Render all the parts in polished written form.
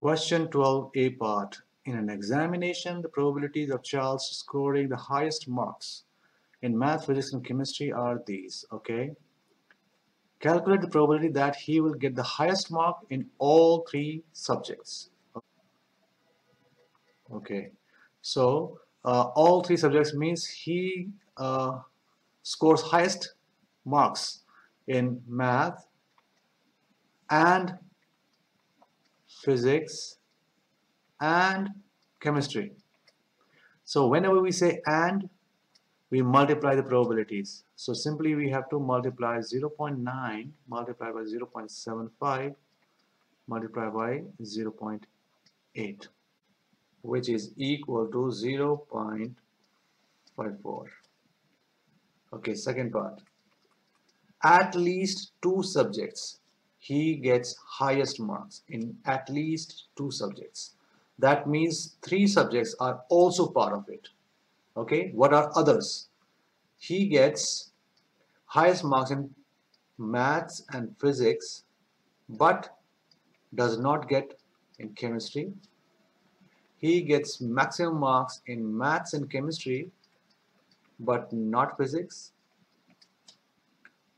Question 12a part. In an examination, the probabilities of Charles scoring the highest marks in math, physics, and chemistry are these. Okay. Calculate the probability that he will get the highest mark in all three subjects. Okay. So all three subjects means he scores highest marks in math and physics and chemistry. So whenever we say and, we multiply the probabilities. So simply we have to multiply 0.9 multiplied by 0.75 multiplied by 0.8, which is equal to 0.54. Okay, second part. At least two subjects he gets highest marks in at least two subjects. That means three subjects are also part of it. Okay, what are others? He gets highest marks in maths and physics but does not get in chemistry. He gets maximum marks in maths and chemistry but not physics.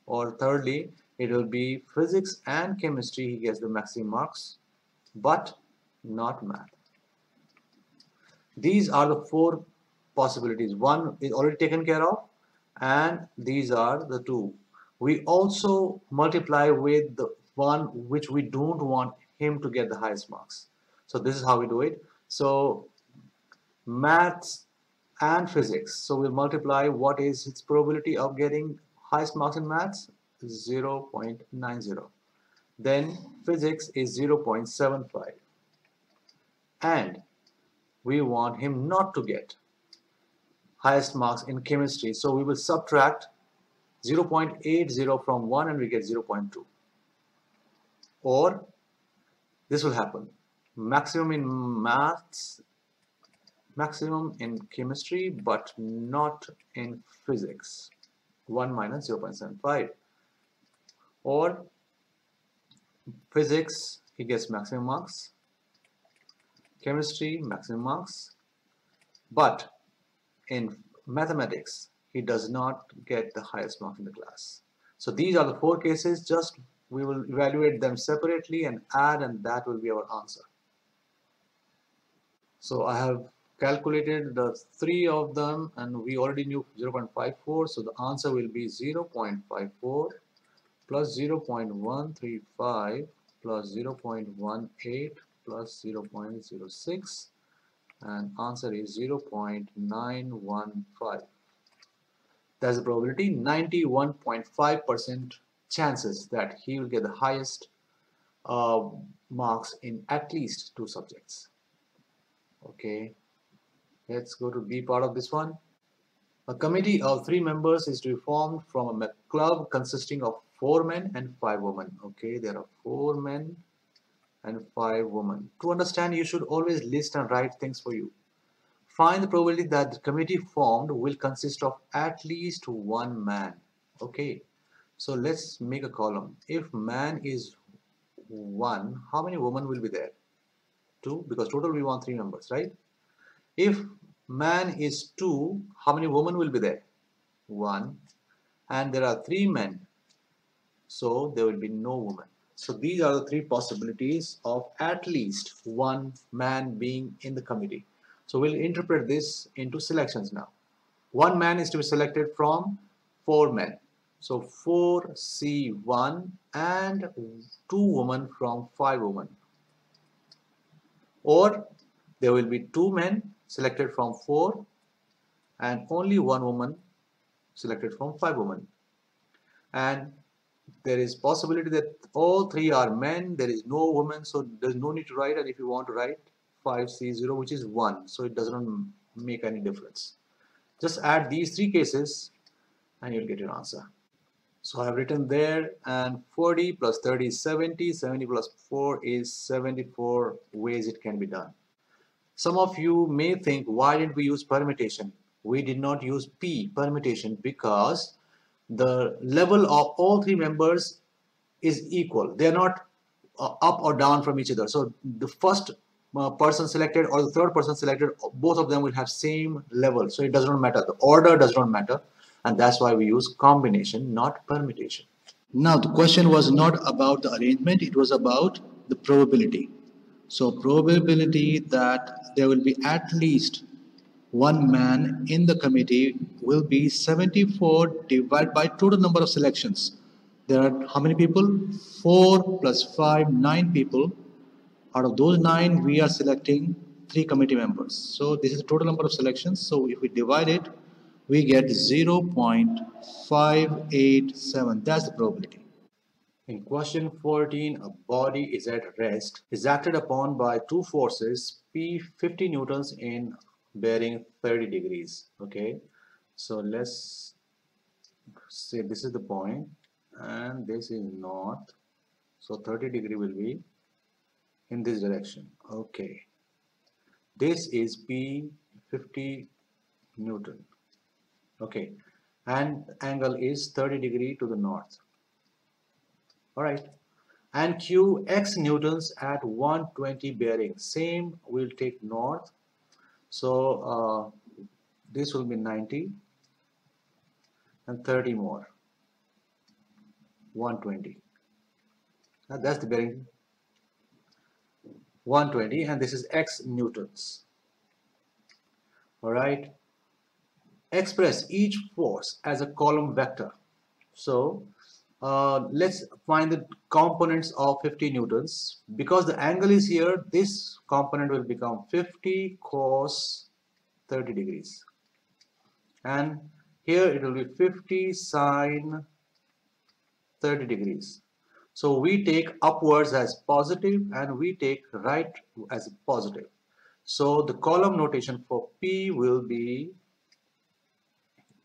Or thirdly, it will be physics and chemistry he gets the maximum marks but not math. These are the four possibilities. One is already taken care of and these are the two. We also multiply with the one which we don't want him to get the highest marks. So this is how we do it. So maths and physics. So we'll multiply what is its probability of getting highest marks in maths, 0.90. Then physics is 0.75. And we want him not to get highest marks in chemistry. So we will subtract 0.80 from 1 and we get 0.2. Or this will happen. Maximum in maths, maximum in chemistry, but not in physics. 1 minus 0.75. Or physics, he gets maximum marks. Chemistry, maximum marks. But in mathematics, he does not get the highest mark in the class. So these are the four cases. Just we will evaluate them separately and add, and that will be our answer. So I have calculated the three of them and we already knew 0.54. So the answer will be 0.54 plus 0.135 plus 0.18 plus 0.06, and answer is 0.915. That's the probability. 91.5% chances that he will get the highest marks in at least two subjects. Okay, let's go to B part of this one. A committee of 3 members is to be formed from a club consisting of 4 men and 5 women. Okay, there are 4 men and 5 women. To understand, you should always list and write things for you. Find the probability that the committee formed will consist of at least 1 man. Okay, so let's make a column. If man is 1, how many women will be there? 2, because total we want 3 members, right? If man is 2, how many women will be there? 1. And there are 3 men, so there will be no woman. So these are the 3 possibilities of at least 1 man being in the committee. So we'll interpret this into selections now. 1 man is to be selected from 4 men. So 4C1 and 2 women from 5 women. Or there will be 2 men selected from 4 and only 1 woman selected from 5 women. And there is possibility that all 3 are men, there is no woman, so there's no need to write. And if you want to write 5C0, which is 1, so it doesn't make any difference. Just add these 3 cases and you'll get your answer. So I have written there, and 40 plus 30 is 70, 70 plus 4 is 74 ways it can be done. Some of you may think, why didn't we use permutation? We did not use P, permutation, because the level of all 3 members is equal. They are not up or down from each other. So the first person selected or the third person selected, both of them will have same level. So it does not matter. The order does not matter. And that's why we use combination, not permutation. Now, the question was not about the arrangement, it was about the probability. So, probability that there will be at least one man in the committee will be 74 divided by total number of selections. There are how many people? 4 plus 5, 9 people. Out of those 9, we are selecting 3 committee members. So this is the total number of selections. So if we divide it, we get 0.587. That's the probability. In question 14, a body is at rest, is acted upon by two forces, P 50 newtons in bearing 30 degrees. Okay, so let's say this is the point and this is north. So 30 degree will be in this direction. Okay, this is P 50 Newton. Okay, and angle is 30 degree to the north. All right, and Q x newtons at 120 bearing. Same, we'll take north. So this will be 90 and 30 more, 120. Now that's the bearing 120, and this is x newtons. All right, express each force as a column vector. So let's find the components of 50 newtons. Because the angle is here, this component will become 50 cos 30 degrees, and here it will be 50 sine 30 degrees. So we take upwards as positive and we take right as positive. So the column notation for P will be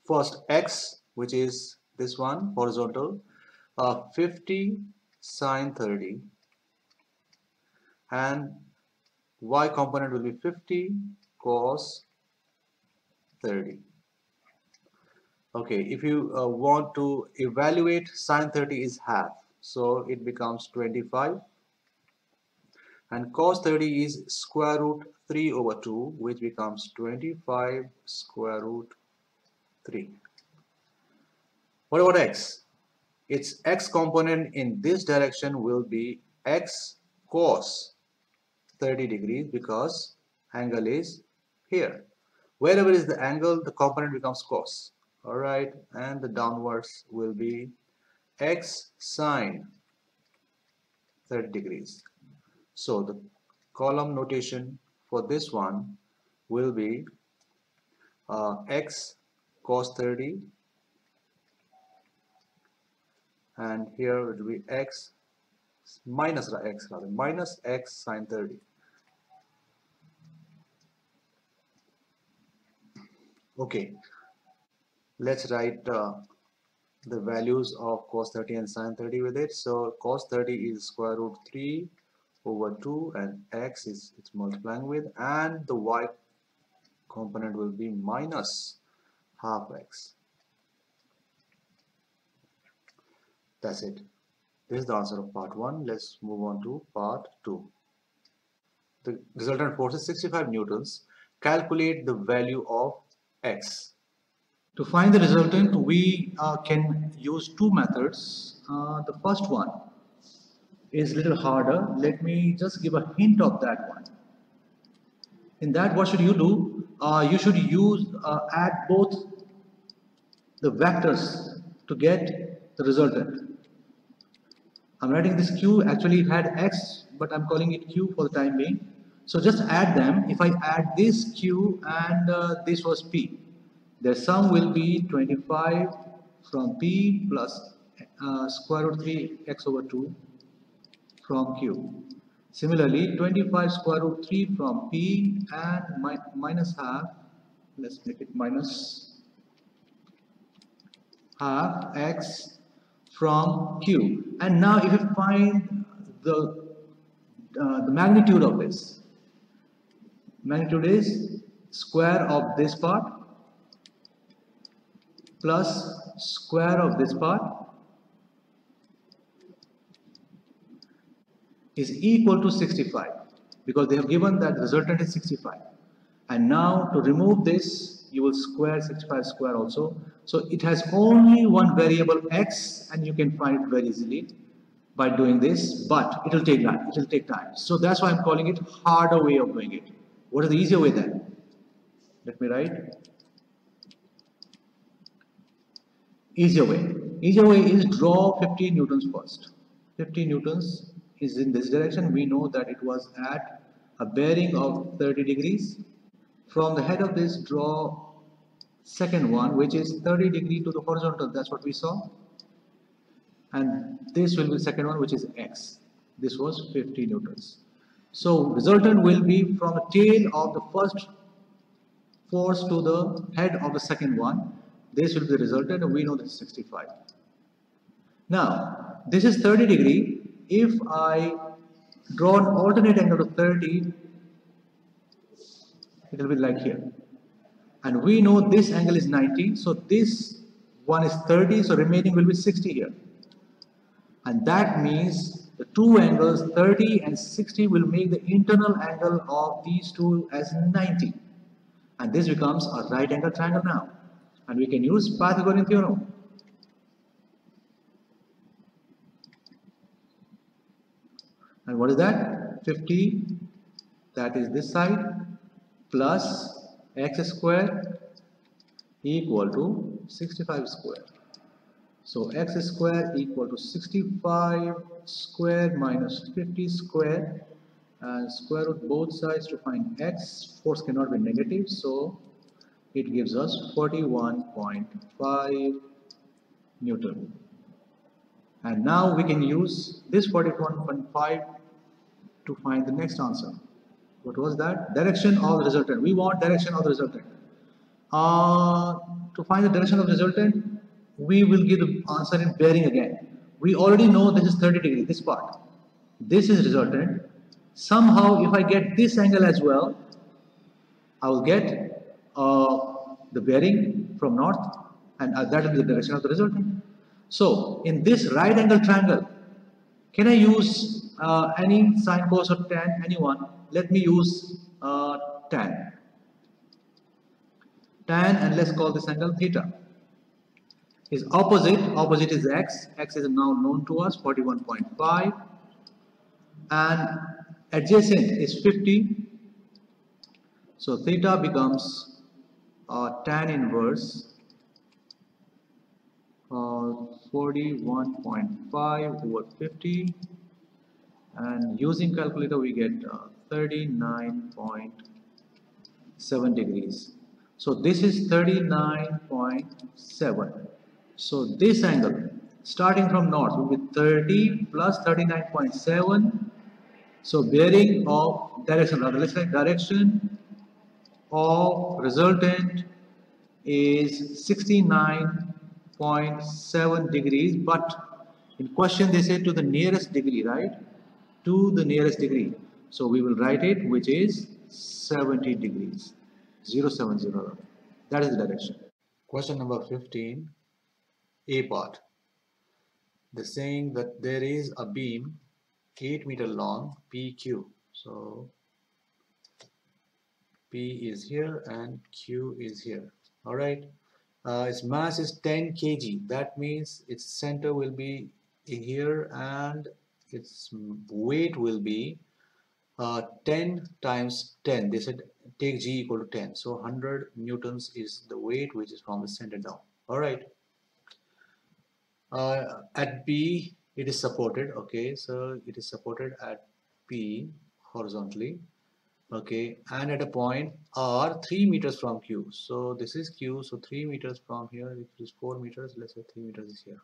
first x, which is this one, horizontal, 50 sine 30, and y component will be 50 cos 30. Okay, if you want to evaluate, sine 30 is half, so it becomes 25, and cos 30 is square root 3 over 2, which becomes 25 square root 3. What about x? Its x component in this direction will be x cos 30 degrees because angle is here. Wherever is the angle, the component becomes cos. All right, and the downwards will be x sine 30 degrees. So the column notation for this one will be x cos 30, and here it will be x minus x sine 30. Okay, let's write the values of cos 30 and sine 30 with it. So cos 30 is square root 3 over 2, and x is it's multiplying with, and the y component will be minus half x. That's it. This is the answer of part 1. Let's move on to part 2. The resultant force is 65 newtons. Calculate the value of x. To find the resultant, we can use two methods. The first one is a little harder. Let me just give a hint of that one. In that, what should you do? You should use add both the vectors to get the resultant. I'm writing this q, actually it had x, but I'm calling it q for the time being. So just add them. If I add this q and this was p, their sum will be 25 from p plus square root 3 x over 2 from q. Similarly, 25 square root 3 from p and minus half, let's make it minus half x from q. And now if you find the magnitude of this, magnitude is square of this part plus square of this part is equal to 65 because they have given that the resultant is 65. And now to remove this, you will square 65 square also. So it has only one variable x, and you can find it very easily by doing this, but it will take time. It will take time. So that's why I'm calling it harder way of doing it. What is the easier way then? Let me write. Easier way. Easier way is draw 50 newtons first. 50 newtons is in this direction. We know that it was at a bearing of 30 degrees. From the head of this, draw second one, which is 30 degree to the horizontal. That's what we saw. And this will be the second one, which is x. This was 50 newtons. So resultant will be from the tail of the first force to the head of the second one. This will be the resultant, and we know this is 65. Now, this is 30 degree. If I draw an alternate angle of 30, it will be like here. And we know this angle is 90, so this one is 30, so remaining will be 60 here. And that means the two angles 30 and 60 will make the internal angle of these two as 90. And this becomes a right angle triangle now. And we can use Pythagorean theorem. And what is that? 50, that is this side, plus x square equal to 65 square. So x square equal to 65 square minus 50 square, and square root both sides to find x. Force cannot be negative, so it gives us 41.5 Newton. And now we can use this 41.5 to find the next answer. What was that? Direction of the resultant. We want direction of the resultant. To find the direction of the resultant, we will give the answer in bearing again. We already know this is 30 degrees, this part. This is resultant. Somehow, if I get this angle as well, I will get the bearing from north, and that is the direction of the resultant. So, in this right angle triangle, can I use any sine, cos, or tan? Anyone? Let me use tan. Tan, and let's call this angle theta. Is opposite is x. X is now known to us, 41.5. And adjacent is 50. So theta becomes tan inverse 41.5 over 50, and using calculator we get 39.7 degrees. So this is 39.7. So this angle starting from north will be 30 plus 39.7. So bearing of direction, let's say direction of resultant is 69.7 degrees, but in question they say to the nearest degree, right? To the nearest degree. So we will write it, which is 70 degrees. 070. That is the direction. Question number 15, A part. They're saying that there is a beam 8 meter long, PQ. So P is here and Q is here. All right. Its mass is 10 kg. That means its center will be here and its weight will be 10 times 10. They said take G equal to 10. So 100 newtons is the weight which is from the center down. All right. At P it is supported. Okay, so it is supported at P horizontally. Okay, and at a point R 3 meters from Q. So this is Q, so 3 meters from here, it is 4 meters, let's say 3 meters is here.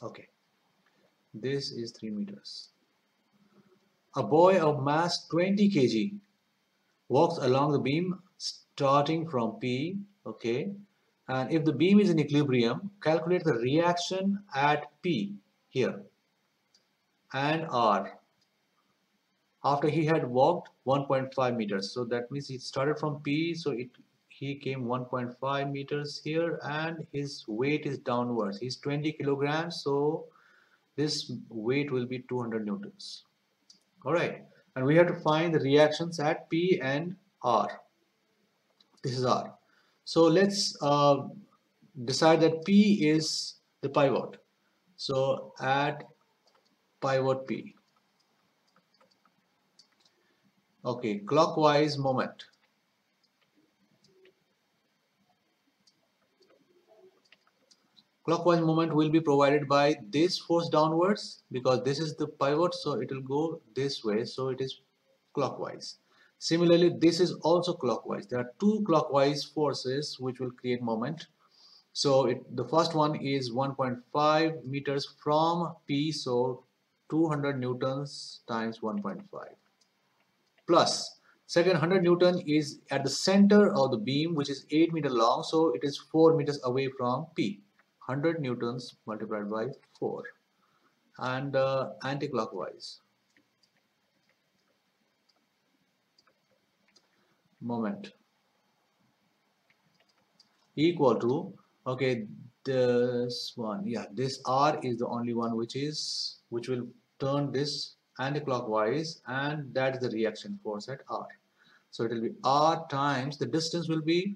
Okay, this is 3 meters. A boy of mass 20 kg walks along the beam starting from P, okay, and if the beam is in equilibrium, calculate the reaction at P here and R after he had walked 1.5 meters. So that means he started from P, so he came 1.5 meters here and his weight is downwards. He's 20 kilograms, so this weight will be 200 newtons. All right, and we have to find the reactions at P and R. This is R. So let's decide that P is the pivot. So at pivot P, okay, clockwise moment. Clockwise moment will be provided by this force downwards because this is the pivot, so it will go this way, so it is clockwise. Similarly, this is also clockwise. There are two clockwise forces which will create moment. So the first one is 1.5 meters from P, so 200 newtons times 1.5 plus second 100 Newton is at the center of the beam, which is 8 meter long, so it is 4 meters away from P. 100 newtons multiplied by 4 and anti-clockwise moment equal to, okay, this one, yeah, this R is the only one which will turn this anti-clockwise, and that is the reaction force at R. So it will be R times the distance will be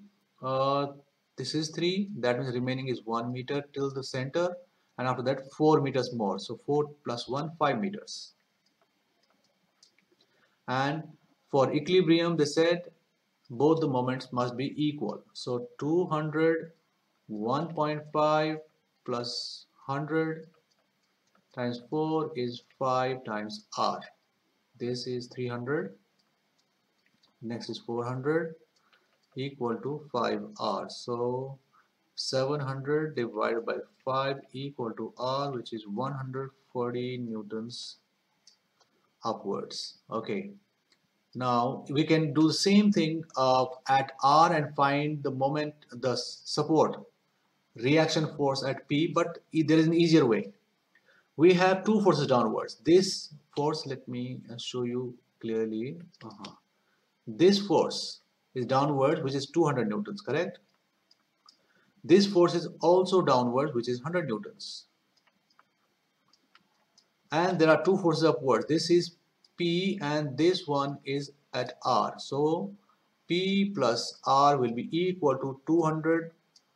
this is 3, that means remaining is 1 meter till the center, and after that 4 meters more, so 4 plus 1 5 meters. And for equilibrium they said both the moments must be equal, so 200 1.5 plus 100 times 4 is 5 times R. This is 300, next is 400 equal to 5R. So 700 divided by 5 equal to R, which is 140 newtons upwards. Okay, now we can do the same thing at R and find the moment, the support reaction force at P, but there is an easier way. We have two forces downwards. This force, let me show you clearly. This force is downwards, which is 200 newtons, correct? This force is also downwards, which is 100 newtons. And there are two forces upwards. This is P and this one is at R. So P plus R will be equal to 200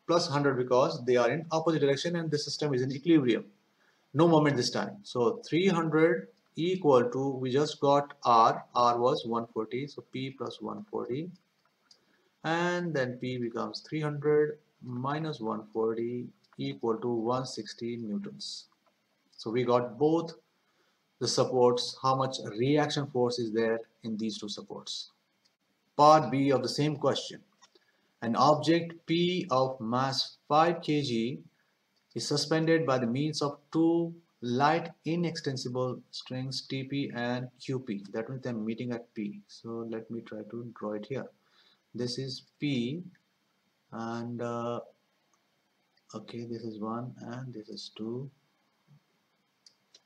plus 100 because they are in opposite direction and the system is in equilibrium. No moment this time. So 300 equal to, we just got R was 140, so P plus 140, and then P becomes 300 minus 140 equal to 160 newtons. So we got both the supports, how much reaction force is there in these two supports. Part B of the same question. An object P of mass 5 kg is suspended by the means of two light inextensible strings TP and QP. That means they're meeting at P. So let me try to draw it here. This is P and okay, this is 1 and this is 2.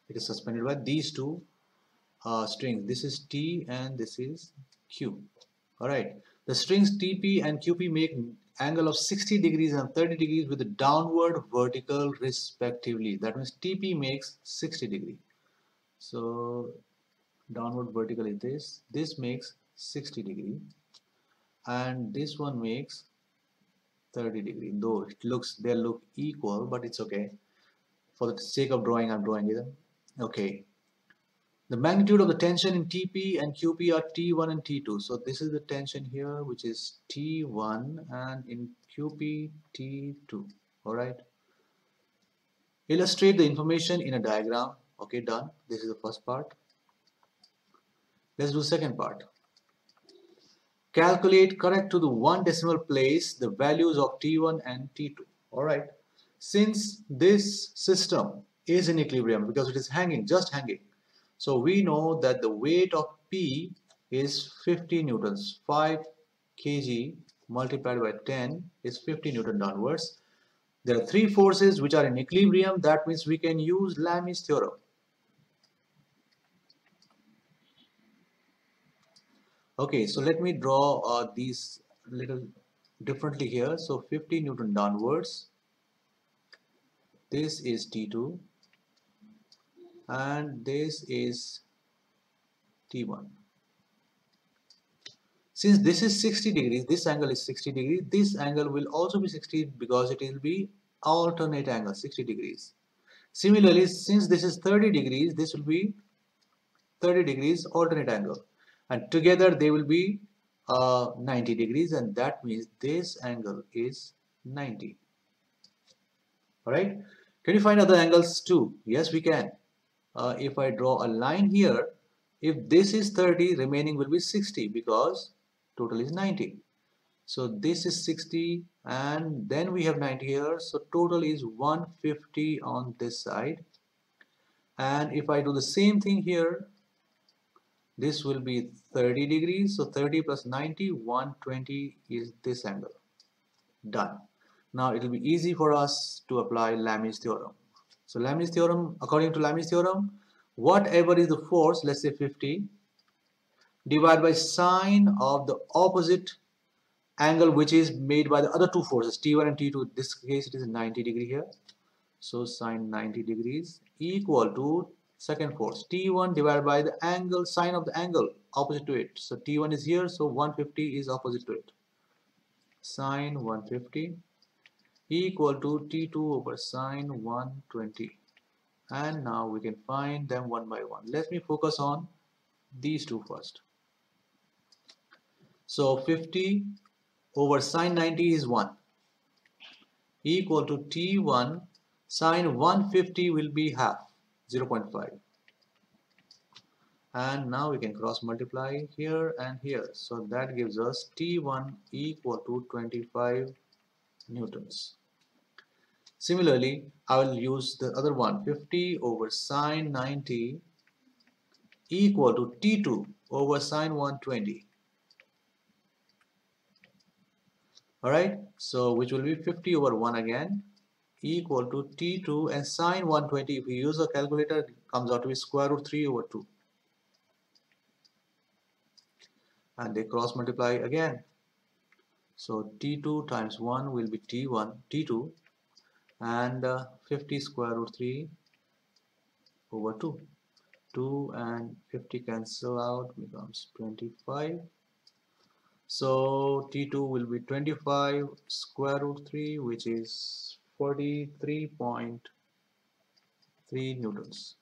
It is suspended by these two strings. This is T and this is Q. Alright, the strings TP and QP make angle of 60 degrees and 30 degrees with the downward vertical respectively. That means TP makes 60 degree. So downward vertical is this makes 60 degree and this one makes 30 degree. Though they look equal, but it's okay. For the sake of drawing, I'm drawing it. Okay. The magnitude of the tension in TP and QP are T1 and T2. So this is the tension here, which is T1, and in QP, T2. Alright. Illustrate the information in a diagram. Okay, done. This is the first part. Let's do second part. Calculate correct to the 1 decimal place the values of T1 and T2. Alright. Since this system is in equilibrium because it is hanging, just hanging. So we know that the weight of P is 50 newtons. 5 kg multiplied by 10 is 50 newton downwards. There are three forces which are in equilibrium. That means we can use Lami's theorem. Okay, so let me draw these little differently here. So 50 newton downwards. This is T2. and this is T1. Since this is 60 degrees, this angle is 60 degrees, this angle will also be 60 because it will be alternate angle, 60 degrees. Similarly, since this is 30 degrees, this will be 30 degrees alternate angle, and together they will be 90 degrees, and that means this angle is 90. Alright, can you find other angles too? Yes, we can. If I draw a line here, if this is 30, remaining will be 60 because total is 90. So this is 60 and then we have 90 here, so total is 150 on this side. And if I do the same thing here, this will be 30 degrees, so 30 plus 90, 120 is this angle. Done. Now it will be easy for us to apply Lami's theorem. So Lami's theorem, according to Lami's theorem, whatever is the force, let's say 50, divided by sine of the opposite angle which is made by the other two forces, T1 and T2. In this case it is 90 degree here. So sine 90 degrees equal to second force, T1 divided by the angle, sine of the angle opposite to it. So T1 is here, so 150 is opposite to it. Sine 150 equal to T2 over sine 120. And now we can find them one by one. Let me focus on these two first. So 50 over sine 90 is 1 equal to T1 sine 150 will be half, 0.5. And now we can cross multiply here and here. So that gives us T1 equal to 25 newtons. Similarly, I will use the other one, 50 over sine 90 equal to T2 over sine 120. Alright, so which will be 50 over 1 again equal to T2, and sine 120, if we use a calculator, it comes out to be square root 3 over 2. And they cross multiply again. So T2 times 1 will be T2, and 50 square root 3 over 2. 2 and 50 cancel out, becomes 25. So T2 will be 25 square root 3, which is 43.3 newtons.